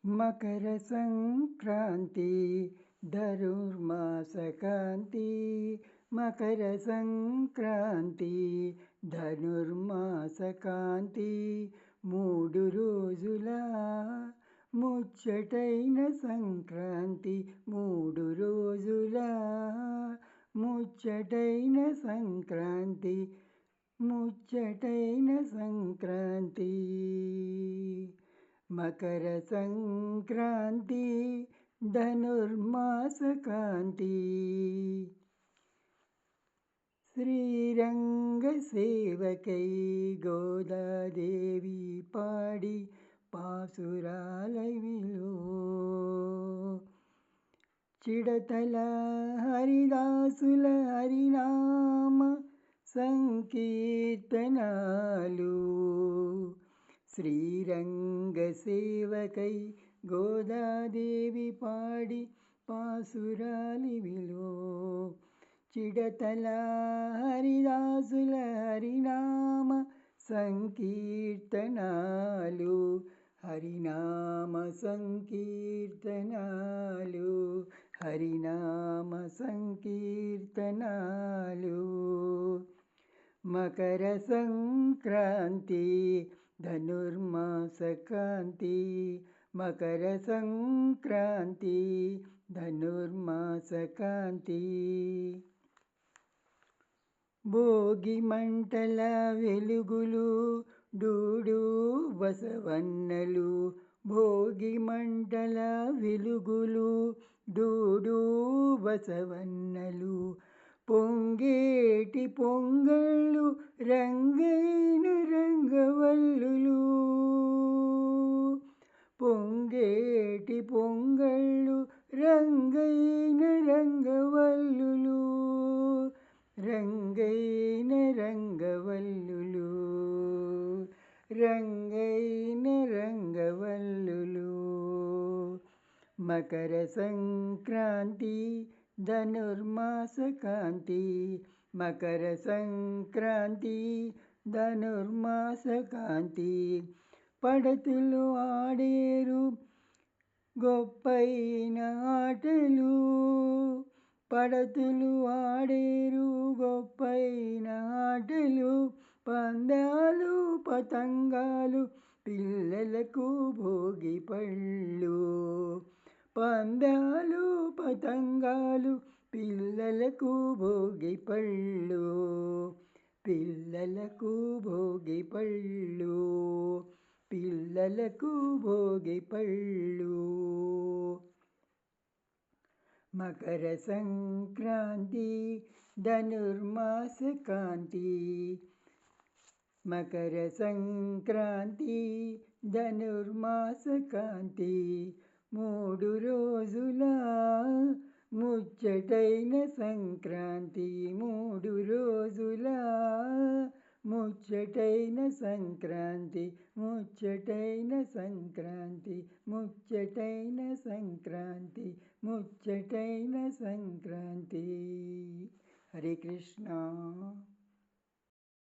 మకర సంక్రాంతి ధనుర్మాసకాంతి మకర సంక్రాంతి ధనుర్మాసకాంతి 3 రోజుల ముచ్చటైన సంక్రాంతి 3 రోజుల ముచ్చటైన సంక్రాంతి ముచ్చటైన సంక్రాంతి మకర సంక్రాంతి ధనుర్మాసకాంతి శ్రీరంగ సేవకై గోదాదేవి పాడి పాసురాలవిలో చిడతల హరిదాసుల హరినామ సంకీర్తనాలు శ్రీరంగ సేవకై గోదాదేవి పాడి పాసురాలివిలో చిడతల హరిదాసుల హరినామ సంకీర్తనాలు హరినామ సంకీర్తనాలు హరినామ సంకీర్తనాలు మకర సంక్రాంతి ధనుర్మాసకాంతి మకర సంక్రాంతి ధనుర్మాసకాంతి భోగి మంటల వెలుగులు డూడు బసవన్నలు భోగి మంటల వెలుగులు డూడు బసవన్నలు పొంగేటి పొంగళ్ళు రంగైన రంగవల్లులు పొంగేటి పొంగళ్ళు రంగైన రంగవల్లులు రంగైన రంగవల్లులు రంగైన రంగవల్లులు మకర సంక్రాంతి ధనుర్మాసకాంతి మకర సంక్రాంతి ధనుర్మాసకాంతి పడతులు ఆడేరు గొప్పైన ఆటలు పడతులు ఆడేరు గొప్పైన ఆటలు పందాలు పతంగాలు పిల్లలకు భోగి పళ్ళు పందాలు పతంగాలు పిల్లలకు భోగి పళ్ళు పిల్లలకు భోగి పళ్ళు పిల్లలకు భోగి పళ్ళు మకర సంక్రాంతి ధనుర్మాసకాంతి మకర సంక్రాంతి ధనుర్మాసకాంతి 3 రోజుల ముచ్చటైన సంక్రాంతి 3 రోజుల ముచ్చటైన సంక్రాంతి ముచ్చటైన సంక్రాంతి ముచ్చటైన సంక్రాంతి ముచ్చటైన సంక్రాంతి హరే కృష్ణ.